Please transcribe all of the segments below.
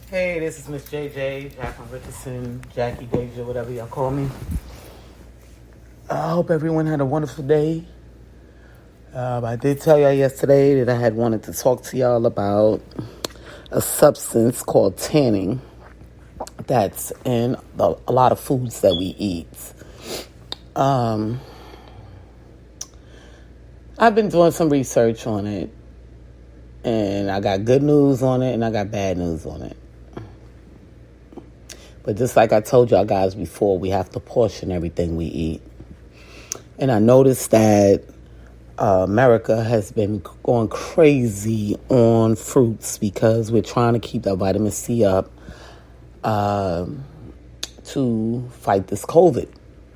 Hey, this is Miss JJ, Jacqueline Richardson, Jackie Deja, whatever y'all call me. I hope everyone had a wonderful day. I did tell y'all yesterday that I had wanted to talk to y'all about a substance called tanning that's in a lot of foods that we eat. I've been doing some research on it, and I got good news on it, and I got bad news on it. But just like I told y'all guys before, we have to portion everything we eat. And I noticed that America has been going crazy on fruits because we're trying to keep that vitamin C up to fight this COVID.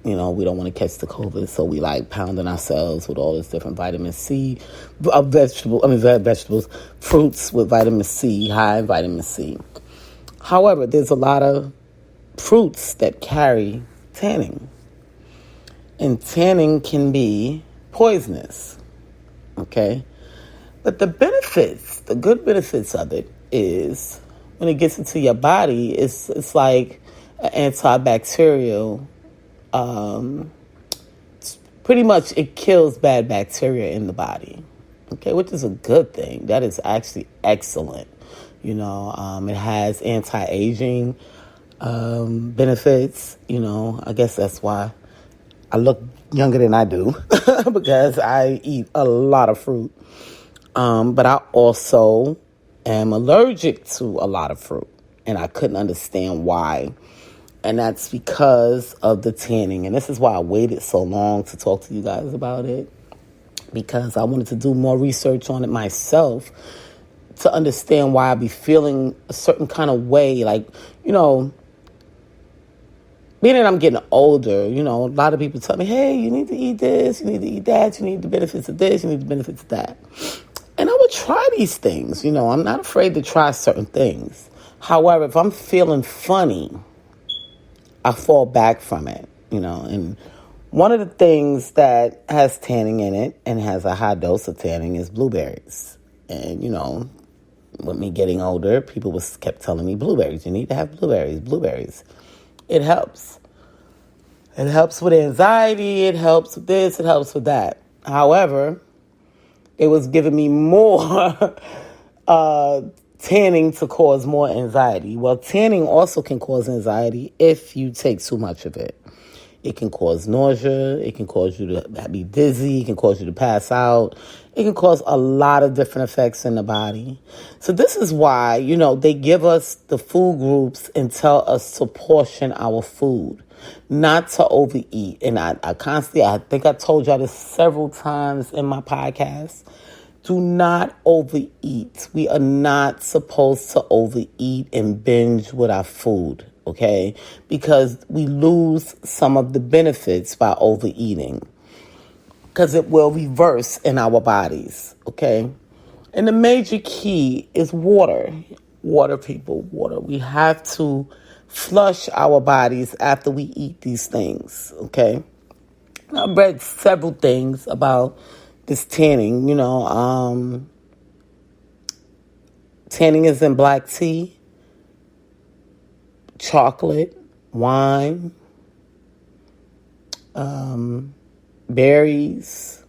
You know, we don't want to catch the COVID, so we like pounding ourselves with all this different vitamin C, vegetables, fruits with vitamin C, high in vitamin C. However, there's a lot of fruits that carry tannin. And tannin can be poisonous, okay? But the good benefits of it is when it gets into your body, it's like an antibacterial. Pretty much it kills bad bacteria in the body, okay, which is a good thing. That is actually excellent. You know, it has anti-aging benefits. You know, I guess that's why I look younger than I do because I eat a lot of fruit. But I also am allergic to a lot of fruit, and I couldn't understand why. And that's because of the tanning. And this is why I waited so long to talk to you guys about it, because I wanted to do more research on it myself to understand why I be feeling a certain kind of way. Like, you know, being that I'm getting older, you know, a lot of people tell me, hey, you need to eat this, you need to eat that, you need the benefits of this, you need the benefits of that. And I would try these things, you know, I'm not afraid to try certain things. However, if I'm feeling funny, I fall back from it, you know. And one of the things that has tanning in it and has a high dose of tanning is blueberries. And, you know, with me getting older, people kept telling me blueberries. You need to have blueberries. It helps. It helps with anxiety. It helps with this. It helps with that. However, it was giving me more tanning to cause more anxiety. Well, tanning also can cause anxiety if you take too much of it. It can cause nausea. It can cause you to be dizzy. It can cause you to pass out. It can cause a lot of different effects in the body. So this is why, you know, they give us the food groups and tell us to portion our food, not to overeat. And I think I told y'all this several times in my podcast. Do not overeat. We are not supposed to overeat and binge with our food, okay? Because we lose some of the benefits by overeating, because it will reverse in our bodies, okay? And the major key is water. Water, people, water. We have to flush our bodies after we eat these things, okay? I've read several things about this tanning, you know. Tanning is in black tea, chocolate, wine, berries,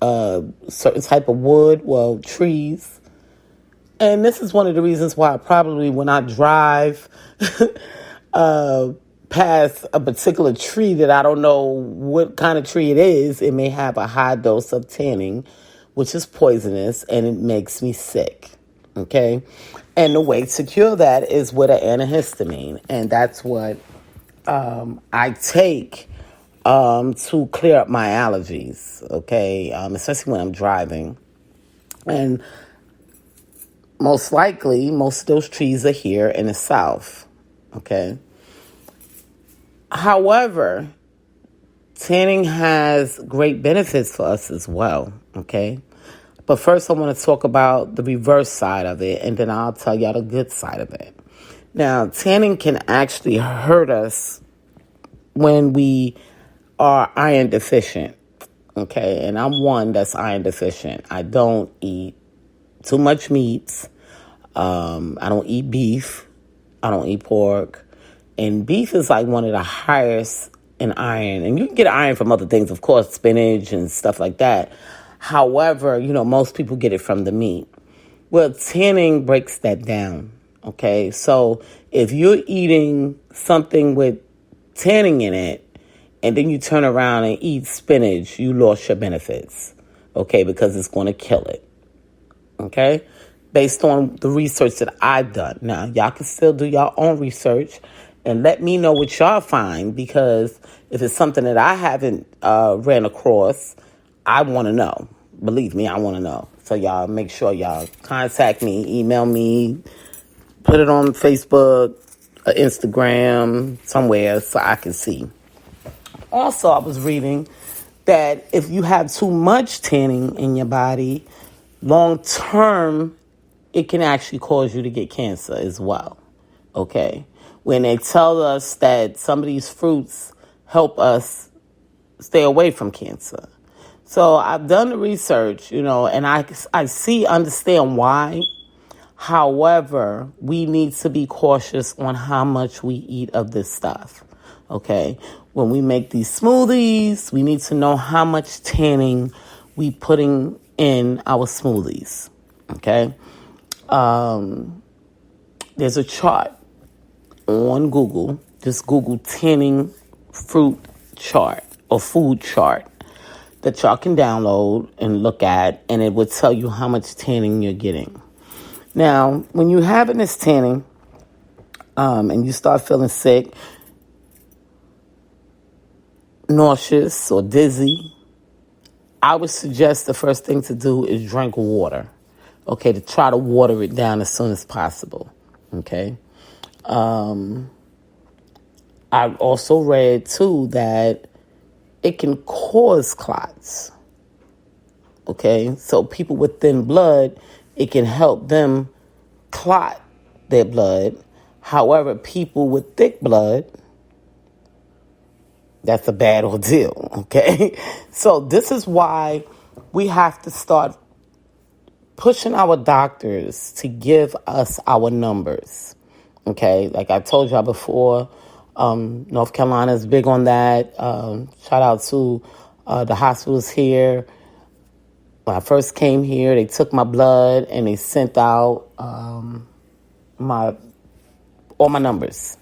certain type of wood, well, trees. And this is one of the reasons why probably when I drive past a particular tree that I don't know what kind of tree it is, it may have a high dose of tanning, which is poisonous, and it makes me sick, okay? And the way to cure that is with an antihistamine, and that's what I take to clear up my allergies, okay? Especially when I'm driving. And most likely, most of those trees are here in the South, okay? However, tanning has great benefits for us as well, okay? But first I want to talk about the reverse side of it, and then I'll tell y'all the good side of it. Now, tanning can actually hurt us when we are iron deficient, okay? And I'm one that's iron deficient. I don't eat too much meats. I don't eat beef. I don't eat pork. And beef is like one of the highest in iron. And you can get iron from other things, of course, spinach and stuff like that. However, most people get it from the meat. Well, tanning breaks that down, okay? So if you're eating something with tanning in it, and then you turn around and eat spinach, you lost your benefits, okay? Because it's going to kill it, okay? Based on the research that I've done. Now, y'all can still do your own research and let me know what y'all find, because if it's something that I haven't ran across, I want to know. Believe me, I want to know. So y'all make sure y'all contact me, email me, put it on Facebook, Instagram, somewhere so I can see. Also, I was reading that if you have too much tanning in your body, long term, it can actually cause you to get cancer as well. Okay? When they tell us that some of these fruits help us stay away from cancer. So I've done the research, and I understand why. However, we need to be cautious on how much we eat of this stuff. Okay? When we make these smoothies, we need to know how much tanning we putting in our smoothies. Okay? There's a chart on Google. Just Google tanning fruit chart or food chart that y'all can download and look at, and it will tell you how much tanning you're getting. Now, when you're having this tanning and you start feeling sick, nauseous or dizzy, I would suggest the first thing to do is drink water, okay, to try to water it down as soon as possible, okay? I also read, too, that it can cause clots, okay? So people with thin blood, it can help them clot their blood. However, people with thick blood, that's a bad ordeal, okay? So this is why we have to start pushing our doctors to give us our numbers, okay? Like I told y'all before, North Carolina is big on that. Shout out to the hospitals here. When I first came here, they took my blood and they sent out all my numbers.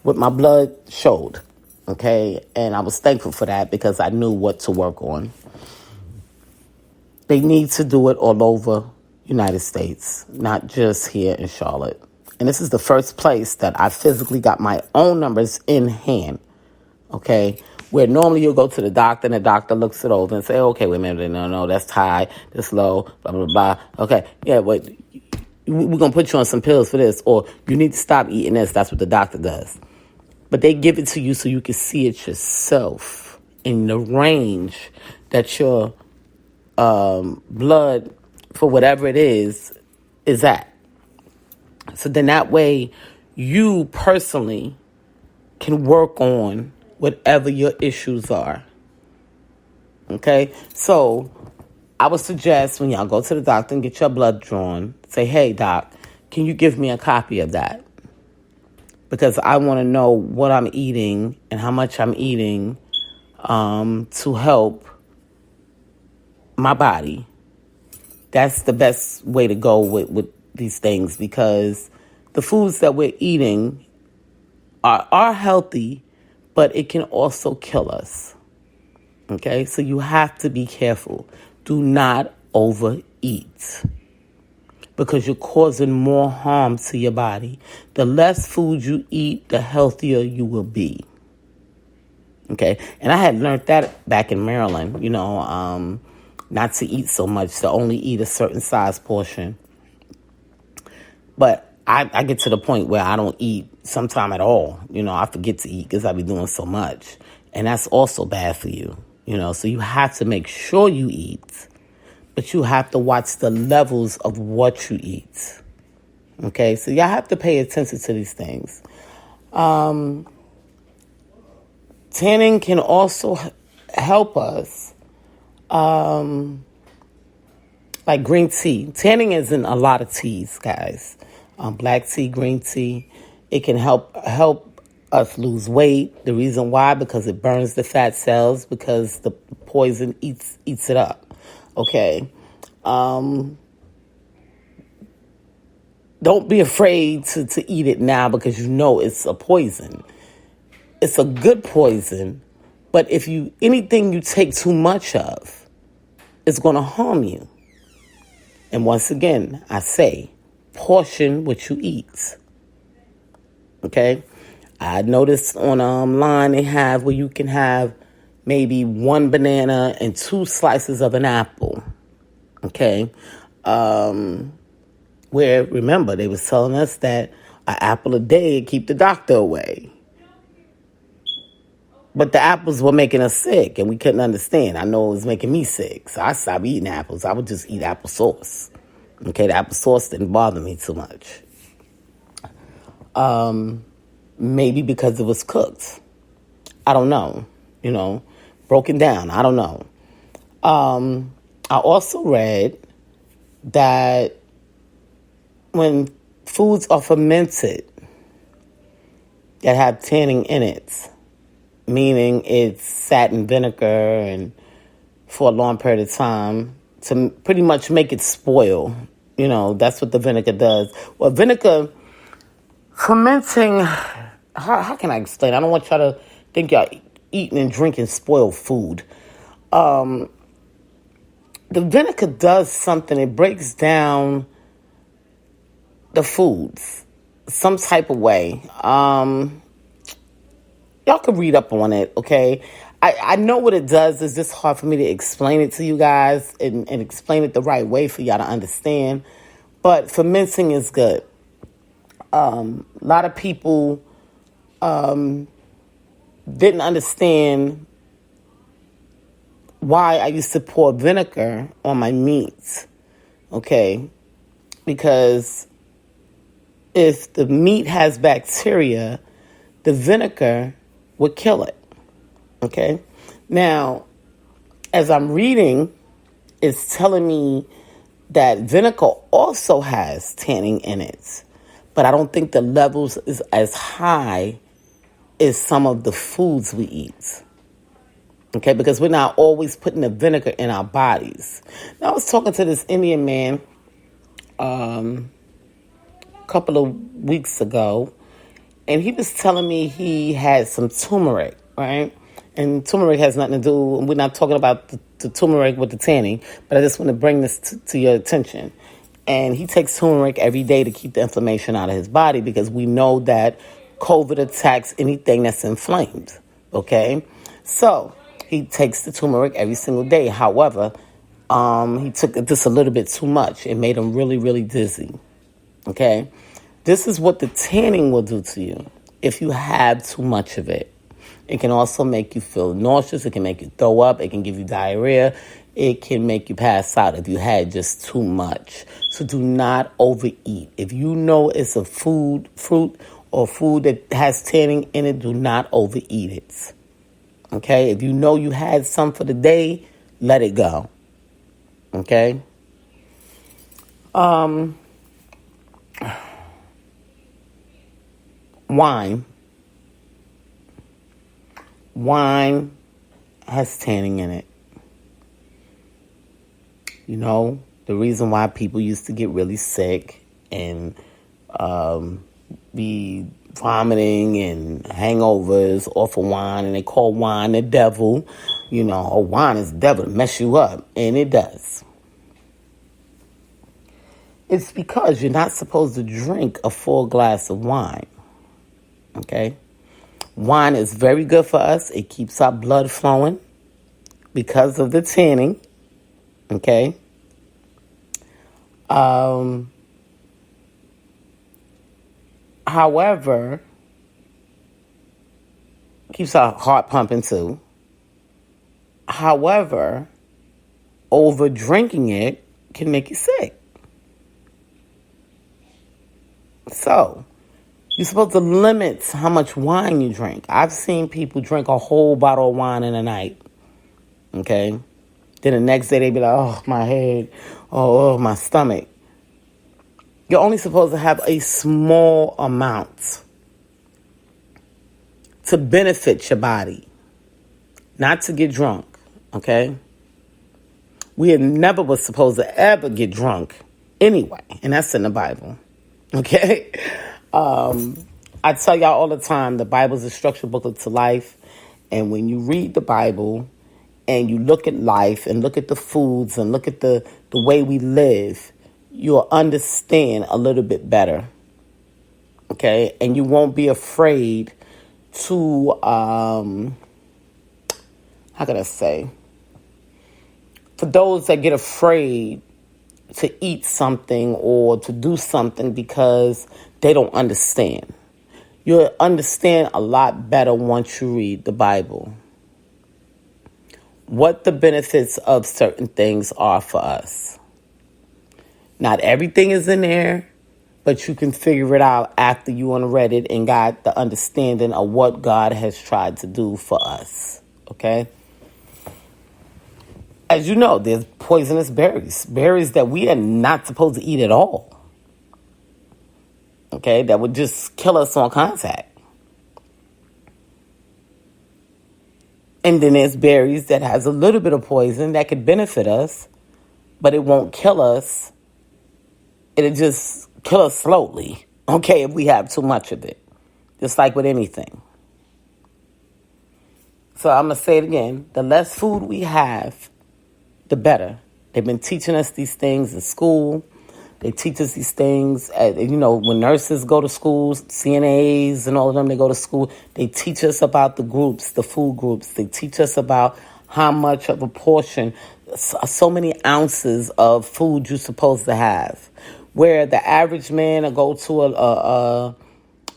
What my blood showed, okay? And I was thankful for that because I knew what to work on. They need to do it all over United States, not just here in Charlotte. And this is the first place that I physically got my own numbers in hand, okay? Where normally you'll go to the doctor and the doctor looks it over and say, okay, wait a minute, no, that's high, that's low, blah, blah, blah. Okay, yeah, but we're going to put you on some pills for this, or you need to stop eating this. That's what the doctor does. But they give it to you so you can see it yourself in the range that your blood, for whatever it is at. So then that way you personally can work on whatever your issues are. Okay? So I would suggest when y'all go to the doctor and get your blood drawn, say, hey, doc, can you give me a copy of that? Because I want to know what I'm eating and how much I'm eating to help my body. That's the best way to go with these things, because the foods that we're eating are healthy, but it can also kill us. Okay? So you have to be careful. Do not overeat, because you're causing more harm to your body. The less food you eat, the healthier you will be. Okay? And I had learned that back in Maryland, not to eat so much, to only eat a certain size portion. But I get to the point where I don't eat sometime at all. I forget to eat because I be doing so much. And that's also bad for you. So you have to make sure you eat. But you have to watch the levels of what you eat. Okay? So y'all have to pay attention to these things. Tanning can also help us like green tea. Tanning is in a lot of teas, guys. Black tea, green tea. It can help us lose weight. The reason why, because it burns the fat cells, because the poison eats it up. Okay. Don't be afraid to eat it now because you know it's a poison. It's a good poison, but if anything you take too much of, it's going to harm you. And once again, I say, portion what you eat. Okay? I noticed online they have where you can have maybe 1 banana and 2 slices of an apple. Okay? Where, remember, they was telling us that an apple a day would keep the doctor away. But the apples were making us sick, and we couldn't understand. I know it was making me sick, so I stopped eating apples. I would just eat applesauce. Okay, the applesauce didn't bother me too much. Maybe because it was cooked. I don't know. Broken down. I don't know. I also read that when foods are fermented that have tanning in it, meaning it's sat in vinegar and for a long period of time to pretty much make it spoil. That's what the vinegar does. Well, vinegar fermenting, how can I explain? I don't want y'all to think y'all eating and drinking spoiled food. The vinegar does something. It breaks down the foods some type of way. Y'all can read up on it, okay? I know what it does. It's just hard for me to explain it to you guys and explain it the right way for y'all to understand. But fermenting is good. A lot of people didn't understand why I used to pour vinegar on my meats, okay? Because if the meat has bacteria, the vinegar would kill it. Okay? Now, as I'm reading, it's telling me that vinegar also has tanning in it. But I don't think the levels is as high as some of the foods we eat. Okay? Because we're not always putting the vinegar in our bodies. Now, I was talking to this Indian man a couple of weeks ago, and he was telling me he had some turmeric, right? And turmeric has nothing to do, we're not talking about the turmeric with the tanning, but I just want to bring this to your attention. And he takes turmeric every day to keep the inflammation out of his body because we know that COVID attacks anything that's inflamed, okay? So he takes the turmeric every single day. However, he took it just a little bit too much. It made him really, really dizzy, okay? This is what the tanning will do to you if you have too much of it. It can also make you feel nauseous. It can make you throw up. It can give you diarrhea. It can make you pass out if you had just too much. So do not overeat. If you know it's a fruit or food that has tanning in it, do not overeat it. Okay? If you know you had some for the day, let it go. Okay? Wine has tanning in it. The reason why people used to get really sick and be vomiting and hangovers off of wine, and they call wine the devil. Wine is the devil to mess you up, and it does. It's because you're not supposed to drink a full glass of wine. Okay? Wine is very good for us. It keeps our blood flowing because of the tanning. Okay? However, keeps our heart pumping too. However, over drinking it can make you sick. So, you're supposed to limit how much wine you drink. I've seen people drink a whole bottle of wine in a night. Okay? Then the next day they be like, oh, my head, oh, my stomach. You're only supposed to have a small amount to benefit your body, not to get drunk, okay? We never was supposed to ever get drunk anyway, and that's in the Bible, okay? I tell y'all all the time, the Bible's a structured booklet to life, and when you read the Bible and you look at life and look at the foods and look at the way we live, you'll understand a little bit better, okay? And you won't be afraid to, how can I say? For those that get afraid to eat something or to do something because they don't understand. You'll understand a lot better once you read the Bible. What the benefits of certain things are for us. Not everything is in there, but you can figure it out after you read it and got the understanding of what God has tried to do for us. Okay? As you know, there's poisonous berries. Berries that we are not supposed to eat at all. Okay? That would just kill us on contact. And then there's berries that has a little bit of poison that could benefit us, but it won't kill us. It'll just kill us slowly, okay, if we have too much of it. Just like with anything. So I'm going to say it again. The less food we have, the better. They've been teaching us these things in school. They teach us these things, when nurses go to schools, CNAs and all of them, they go to school. They teach us about the groups, the food groups. They teach us about how much of a portion, so many ounces of food you're supposed to have. Where the average man will go to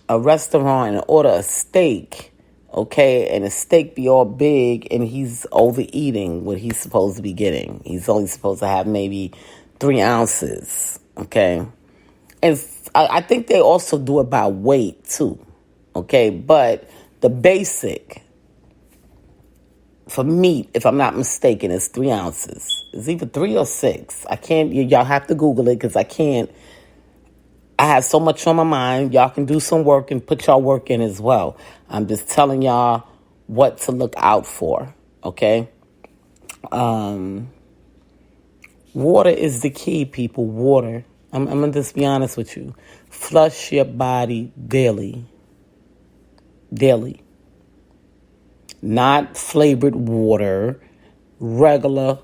a restaurant and order a steak, okay, and the steak be all big and he's overeating what he's supposed to be getting. He's only supposed to have maybe 3 ounces, okay? And I think they also do it by weight too, okay? But the basic for meat, if I'm not mistaken, is 3 ounces. It's either 3 or 6. I can't, y'all have to Google it because I can't. I have so much on my mind. Y'all can do some work and put y'all work in as well. I'm just telling y'all what to look out for, okay? Water is the key, people. Water. I'm going to just be honest with you. Flush your body daily. Daily. Not flavored water. Regular,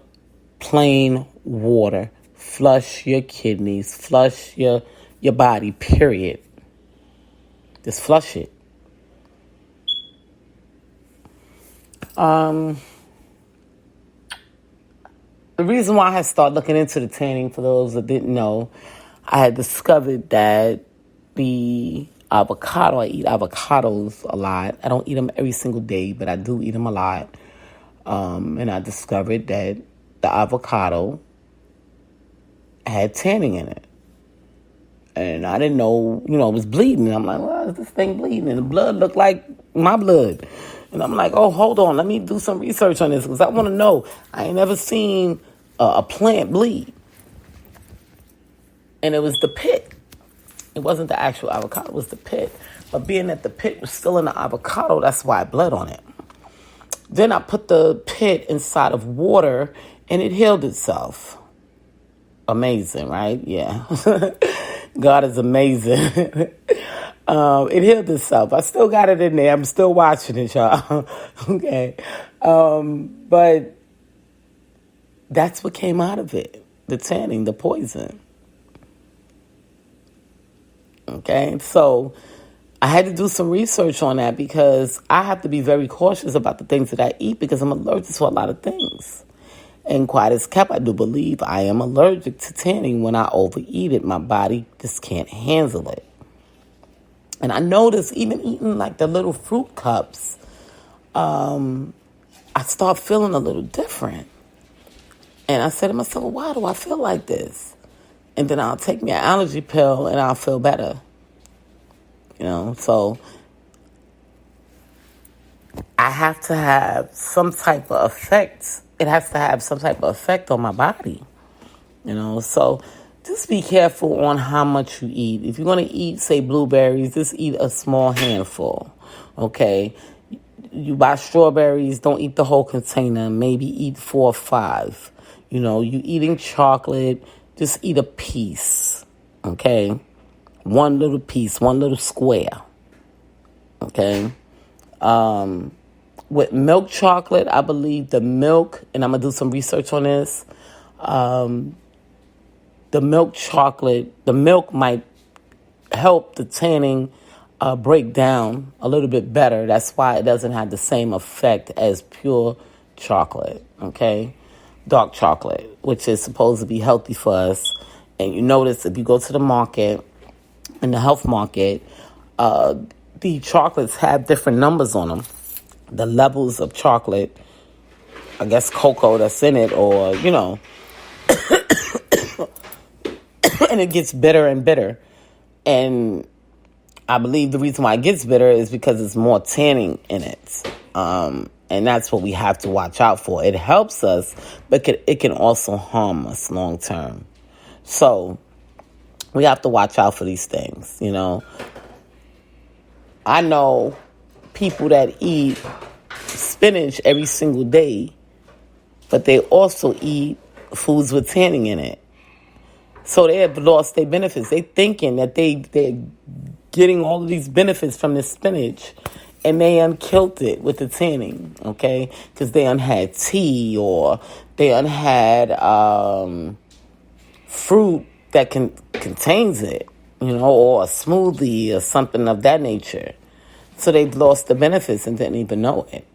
plain water. Flush your kidneys. Flush your body, period. Just flush it. The reason why I had started looking into the tanning, for those that didn't know, I had discovered that the avocado, I eat avocados a lot. I don't eat them every single day, but I do eat them a lot. And I discovered that the avocado had tanning in it. And I didn't know, it was bleeding. And I'm like, why is this thing bleeding? And the blood looked like my blood. And I'm like, oh, hold on. Let me do some research on this because I want to know. I ain't never seen a plant bleed. And it was the pit. It wasn't the actual avocado. It was the pit. But being that the pit was still in the avocado, that's why I bled on it. Then I put the pit inside of water and it healed itself. Amazing, right? Yeah. God is amazing. It healed itself. I still got it in there. I'm still watching it, y'all. Okay. But that's what came out of it. The tanning, the poison. Okay. So I had to do some research on that because I have to be very cautious about the things that I eat because I'm allergic to a lot of things. And quite as kept, I do believe I am allergic to tanning. When I overeat it, my body just can't handle it. And I notice even eating like the little fruit cups, I start feeling a little different. And I said to myself, why do I feel like this? And then I'll take me an allergy pill and I'll feel better. So I have to have some type of effect. It has to have some type of effect on my body. So just be careful on how much you eat. If you're going to eat, say, blueberries, just eat a small handful, okay? You buy strawberries, don't eat the whole container. Maybe eat 4 or 5. You eating chocolate, just eat a piece, okay? One little piece, one little square, okay? With milk chocolate, I believe the milk, and I'm going to do some research on this, the milk chocolate, the milk might help the tanning break down a little bit better. That's why it doesn't have the same effect as pure chocolate, okay? Dark chocolate, which is supposed to be healthy for us. And you notice if you go to the market, in the health market, the chocolates have different numbers on them. The levels of chocolate, I guess cocoa that's in it, or, and it gets bitter and bitter. And I believe the reason why it gets bitter is because there's more tanning in it. And that's what we have to watch out for. It helps us, but it can also harm us long term. So we have to watch out for these things, I know people that eat spinach every single day, but they also eat foods with tanning in it. So they have lost their benefits. They thinking that they're getting all of these benefits from the spinach, and they unkilled it with the tanning, okay? Because they had tea, or they had fruit that contains it, or a smoothie or something of that nature. So they've lost the benefits and didn't even know it,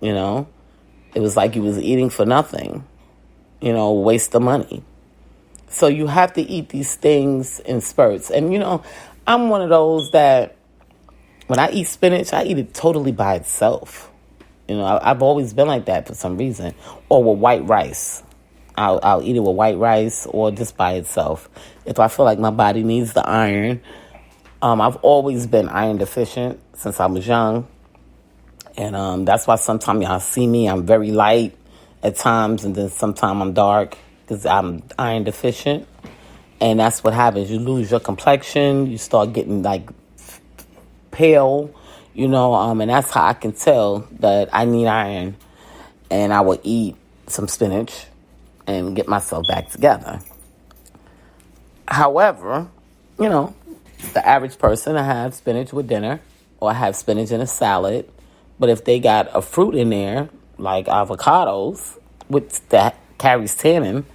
It was like you was eating for nothing, waste of money. So you have to eat these things in spurts. And, I'm one of those that when I eat spinach, I eat it totally by itself. I've always been like that for some reason. Or with white rice. I'll eat it with white rice or just by itself. If I feel like my body needs the iron. I've always been iron deficient since I was young. And that's why sometimes y'all see me, I'm very light at times. And then sometimes I'm dark because I'm iron deficient. And that's what happens. You lose your complexion. You start getting like pale, and that's how I can tell that I need iron. And I will eat some spinach and get myself back together. However, the average person, I have spinach with dinner, or I have spinach in a salad. But if they got a fruit in there, like avocados, which that carries tannin,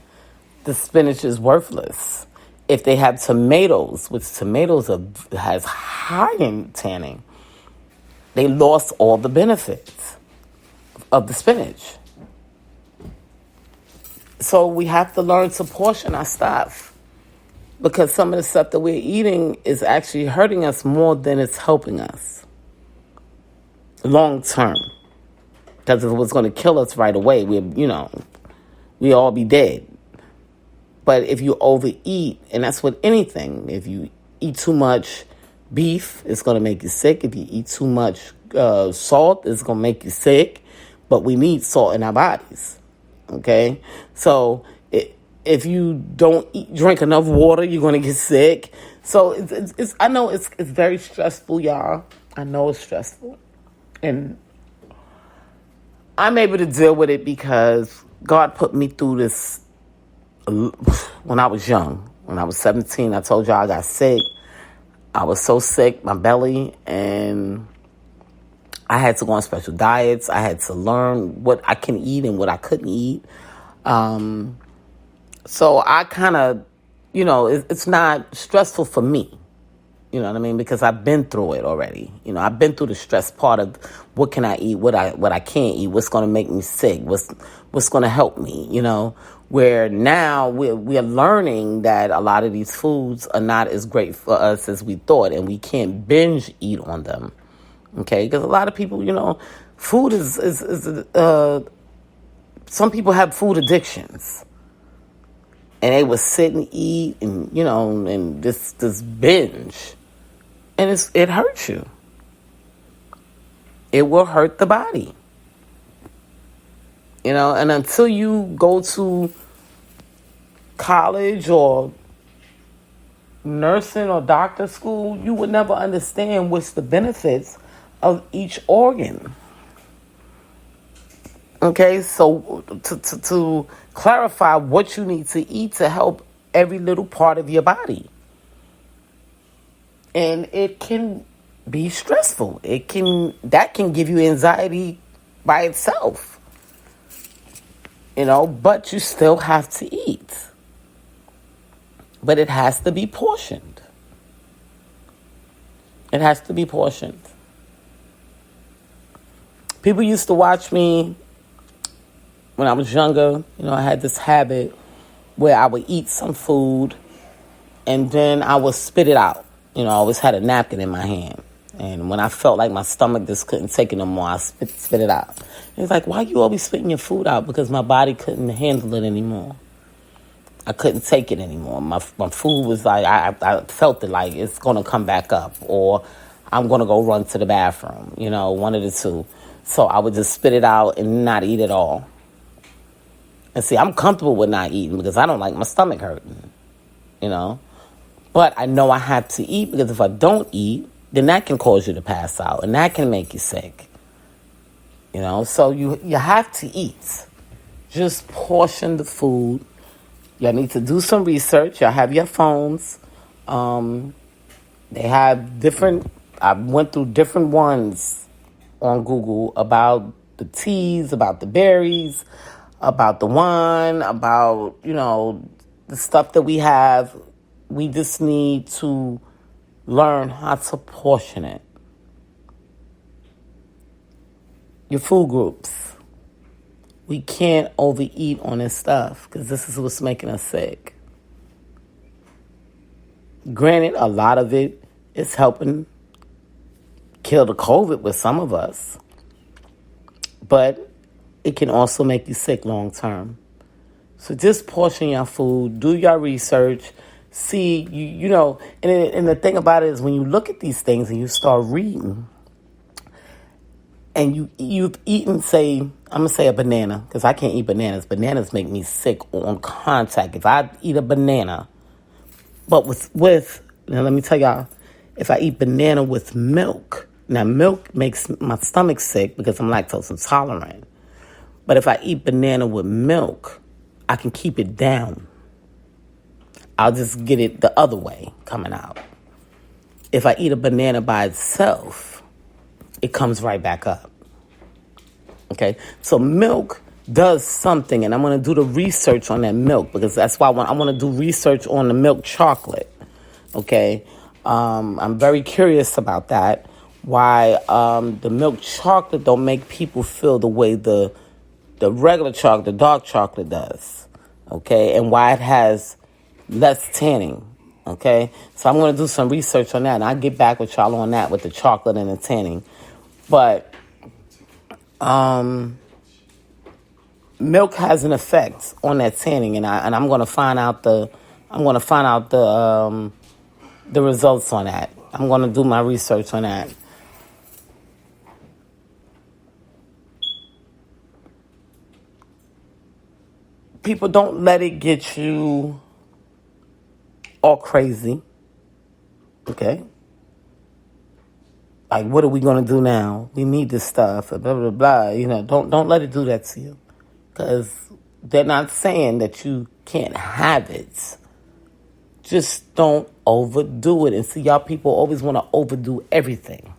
the spinach is worthless. If they have tomatoes, which tomatoes has high in tannin, they lost all the benefits of the spinach. So we have to learn to portion our stuff, because some of the stuff that we're eating is actually hurting us more than it's helping us long term. Because if it was going to kill us right away, we all be dead. But if you overeat, and that's with anything, if you eat too much beef, it's going to make you sick. If you eat too much salt, it's going to make you sick. But we need salt in our bodies, okay? So if you don't drink enough water, you're going to get sick. So it's I know it's very stressful, y'all. I know it's stressful. And I'm able to deal with it because God put me through this when I was young. When I was 17, I told y'all I got sick. I was so sick, my belly, and I had to go on special diets. I had to learn what I can eat and what I couldn't eat. So I kind of, it's not stressful for me. You know what I mean? Because I've been through it already. I've been through the stress part of what can I eat, what I can't eat, what's going to make me sick, what's going to help me, Where now we're learning that a lot of these foods are not as great for us as we thought, and we can't binge eat on them. Okay? Because a lot of people, food is some people have food addictions. And they will sit and eat and, and this binge. And it hurts you. It will hurt the body. And until you go to college or nursing or doctor school, you would never understand what's the benefits of each organ. Okay, so to clarify what you need to eat to help every little part of your body. And it can be stressful. That can give you anxiety by itself. But you still have to eat. But it has to be portioned. It has to be portioned. People used to watch me when I was younger. I had this habit where I would eat some food and then I would spit it out. I always had a napkin in my hand. And when I felt like my stomach just couldn't take it no more, I spit it out. And it's like, why you always spitting your food out? Because my body couldn't handle it anymore. I couldn't take it anymore. My food was like, I felt it like it's going to come back up, or I'm going to go run to the bathroom, one of the two. So I would just spit it out and not eat at all. And see, I'm comfortable with not eating because I don't like my stomach hurting, But I know I have to eat because if I don't eat, then that can cause you to pass out and that can make you sick. So you have to eat. Just portion the food. Y'all need to do some research. Y'all have your phones. They have I went through different ones on Google about the teas, about the berries, about the wine, about, the stuff that we have. We just need to learn how to portion it. Your food groups. We can't overeat on this stuff because this is what's making us sick. Granted, a lot of it is helping kill the COVID with some of us. But it can also make you sick long term. So just portion your food, do your research, see, and the thing about it is when you look at these things and you start reading, and you've eaten, say, I'm going to say a banana, because I can't eat bananas. Bananas make me sick on contact. If I eat a banana, but now let me tell y'all, if I eat banana with milk, now milk makes my stomach sick because I'm lactose intolerant. But if I eat banana with milk, I can keep it down. I'll just get it the other way coming out. If I eat a banana by itself, it comes right back up. Okay? So milk does something, and I'm going to do the research on that milk because that's why I want to do research on the milk chocolate. Okay? I'm very curious about that. Why the milk chocolate don't make people feel the way the regular chocolate, the dark chocolate does. Okay? And why it has less tanning. Okay? So I'm going to do some research on that, and I'll get back with y'all on that with the chocolate and the tanning. But milk has an effect on that tanning, and I'm going to find out the results on that. I'm going to do my research on that. People, don't let it get you all crazy. Okay? Like, what are we going to do now? We need this stuff, blah, blah, blah. Don't let it do that to you. Because they're not saying that you can't have it. Just don't overdo it. And see, y'all people always want to overdo everything.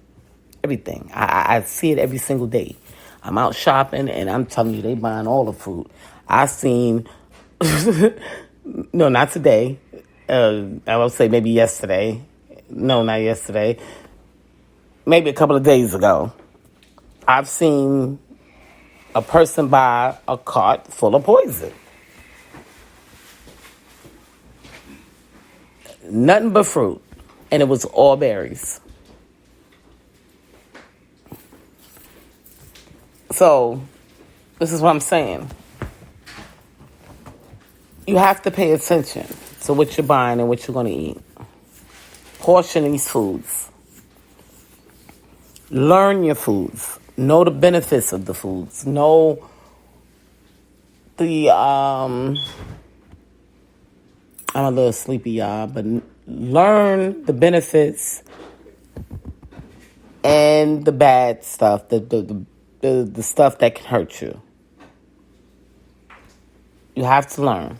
Everything. I see it every single day. I'm out shopping, and I'm telling you, they buying all the fruit. I seen, no, not today. I will say maybe yesterday. No, not yesterday. Maybe a couple of days ago. I've seen a person buy a cart full of poison. Nothing but fruit. And it was all berries. So, this is what I'm saying. You have to pay attention to what you're buying and what you're going to eat. Portion these foods. Learn your foods. Know the benefits of the foods. Know I'm a little sleepy, y'all, but learn the benefits and the bad stuff, the stuff that can hurt you. You have to learn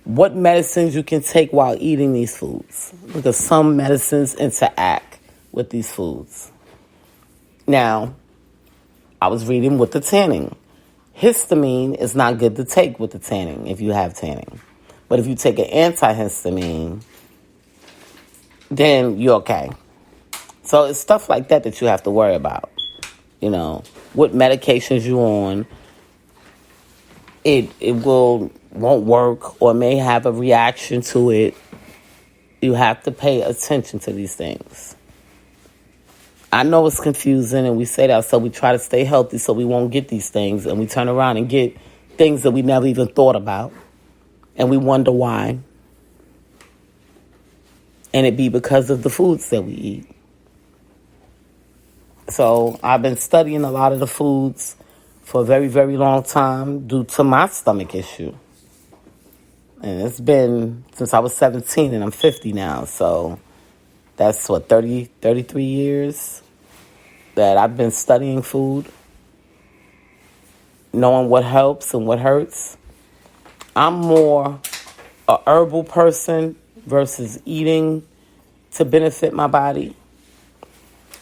what medicines you can take while eating these foods, because some medicines interact with these foods. Now, I was reading with the tanning. Histamine is not good to take with the tanning if you have tanning. But if you take an antihistamine, then you're okay. So it's stuff like that that you have to worry about. You know, what medications you on, it won't work or may have a reaction to it. You have to pay attention to these things. I know it's confusing, and we say that, so we try to stay healthy so we won't get these things, and we turn around and get things that we never even thought about, and we wonder why. And it be because of the foods that we eat. So I've been studying a lot of the foods for a very, very long time due to my stomach issue. And it's been since I was 17, and I'm 50 now, so that's 33 years that I've been studying food, knowing what helps and what hurts. I'm more a herbal person versus eating to benefit my body,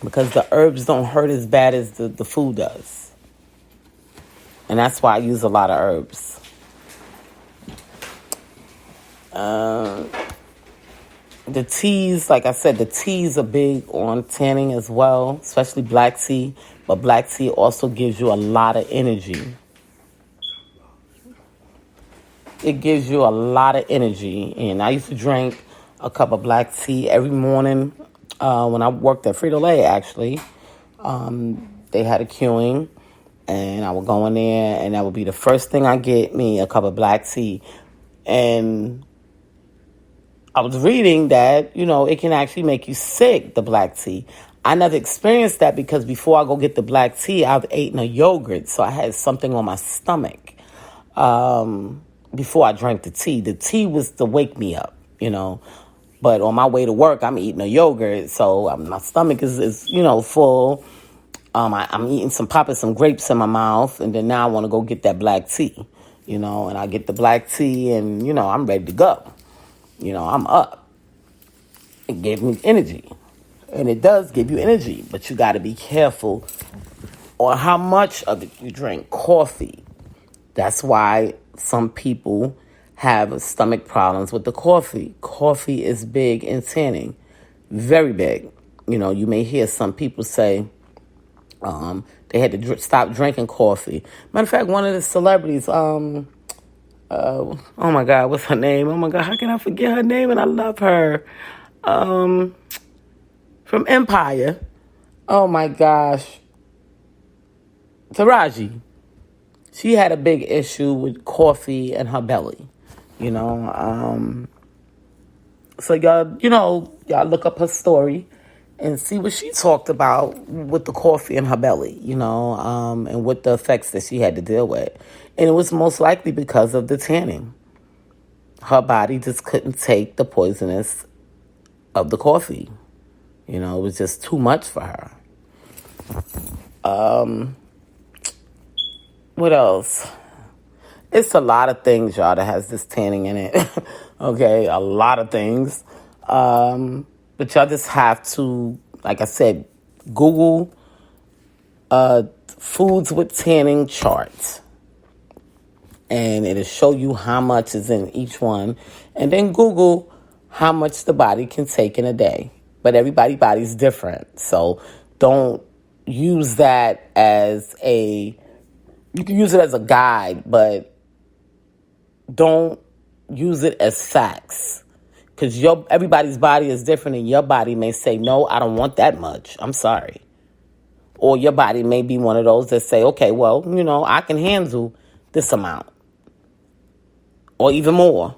because the herbs don't hurt as bad as the food does. And that's why I use a lot of herbs. The teas, like I said, the teas are big on tanning as well, especially black tea. But black tea also gives you a lot of energy. It gives you a lot of energy. And I used to drink a cup of black tea every morning when I worked at Frito-Lay, actually. They had a queuing, and I would go in there, and that would be the first thing I get me, a cup of black tea. And I was reading that, it can actually make you sick, the black tea. I never experienced that because before I go get the black tea, I've eaten a yogurt. So I had something on my stomach before I drank the tea. The tea was to wake me up, But on my way to work, I'm eating a yogurt. So my stomach is full. I'm eating popping some grapes in my mouth. And then now I want to go get that black tea, and I get the black tea and, I'm ready to go. I'm up. It gave me energy. And it does give you energy. But you got to be careful on how much of it you drink. Coffee. That's why some people have stomach problems with the coffee. Coffee is big in tanning. Very big. You may hear some people say they had to stop drinking coffee. Matter of fact, one of the celebrities... oh my God, what's her name? Oh my God, how can I forget her name? And I love her. From Empire. Oh my gosh. Taraji. She had a big issue with coffee and her belly. So y'all look up her story and see what she talked about with the coffee in her belly, and what the effects that she had to deal with. And it was most likely because of the tanning. Her body just couldn't take the poisonous of the coffee. It was just too much for her. What else? It's a lot of things, y'all, that has this tanning in it. Okay, a lot of things. But y'all just have to, like I said, Google foods with tanning charts. And it'll show you how much is in each one. And then Google how much the body can take in a day. But everybody's body's different. So don't use that as you can use it as a guide, but don't use it as facts. Because everybody's body is different, and your body may say, no, I don't want that much. I'm sorry. Or your body may be one of those that say, okay, well, I can handle this amount. Or even more.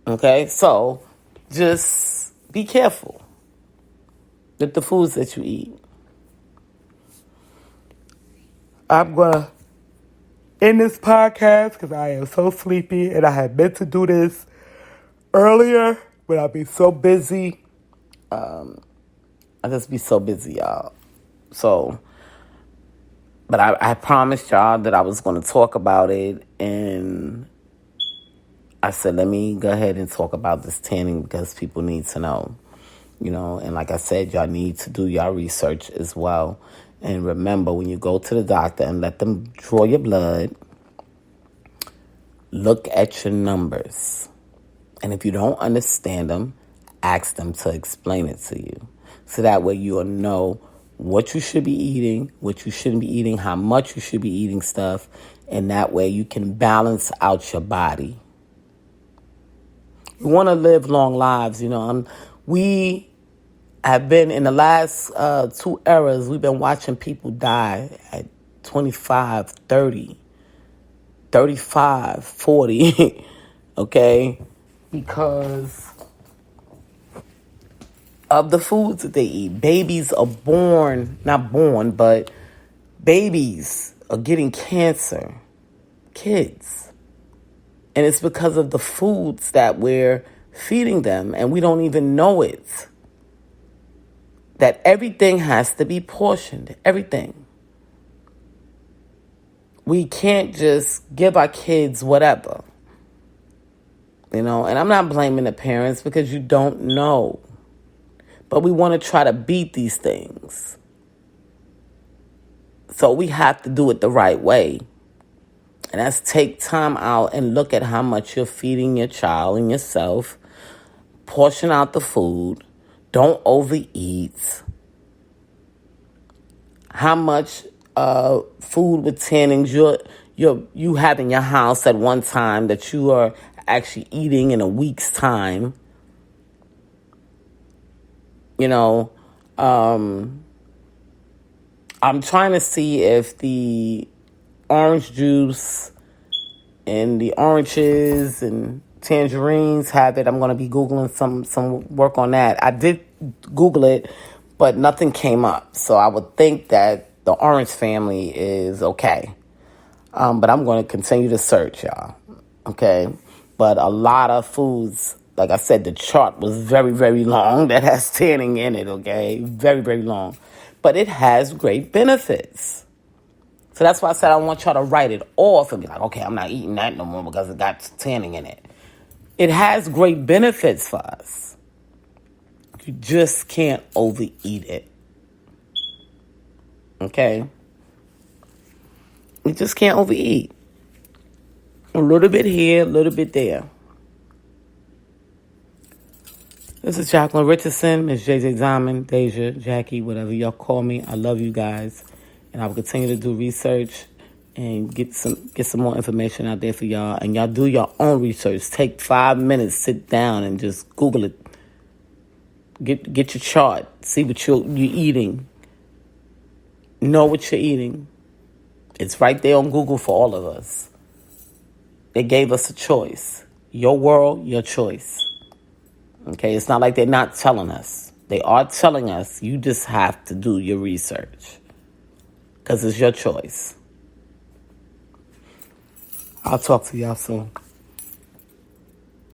Okay? So, just be careful with the foods that you eat. I'm going to in this podcast because I am so sleepy and I had meant to do this earlier, but I'll be so busy. I just be so busy, y'all. So, but I promised y'all that I was going to talk about it, and I said, let me go ahead and talk about this tanning because people need to know, and like I said, y'all need to do your research as well. And remember, when you go to the doctor and let them draw your blood, look at your numbers. And if you don't understand them, ask them to explain it to you. So that way you'll know what you should be eating, what you shouldn't be eating, how much you should be eating stuff. And that way you can balance out your body. You want to live long lives, we have been in the last 2 eras, we've been watching people die at 25, 30, 35, 40, okay? Because of the foods that they eat. Babies are but babies are getting cancer. Kids. And it's because of the foods that we're feeding them, and we don't even know it. That everything has to be portioned. Everything. We can't just give our kids whatever. And I'm not blaming the parents because you don't know. But we want to try to beat these things. So we have to do it the right way. And that's take time out and look at how much you're feeding your child and yourself. Portion out the food. Don't overeat. How much food with tannins you have in your house at one time that you are actually eating in a week's time. I'm trying to see if the orange juice and the oranges and tangerines have it. I'm going to be Googling some work on that. I did Google it, but nothing came up. So I would think that the orange family is okay. But I'm going to continue to search, y'all. Okay? But a lot of foods, like I said, the chart was very, very long that has tanning in it, okay? Very, very long. But it has great benefits. So that's why I said I want y'all to write it off and be like, okay, I'm not eating that no more because it got tanning in it. It has great benefits for us. You just can't overeat it. Okay? You just can't overeat. A little bit here, a little bit there. This is Jacqueline Richardson, Miss JJ Diamond, Deja, Jackie, whatever y'all call me. I love you guys. And I will continue to do research and get some more information out there for y'all. And y'all do your own research. Take 5 minutes, sit down and just Google it. Get your chart. See what you're eating. Know what you're eating. It's right there on Google for all of us. They gave us a choice. Your world, your choice. Okay, it's not like they're not telling us. They are telling us. You just have to do your research. Because it's your choice. I'll talk to y'all soon.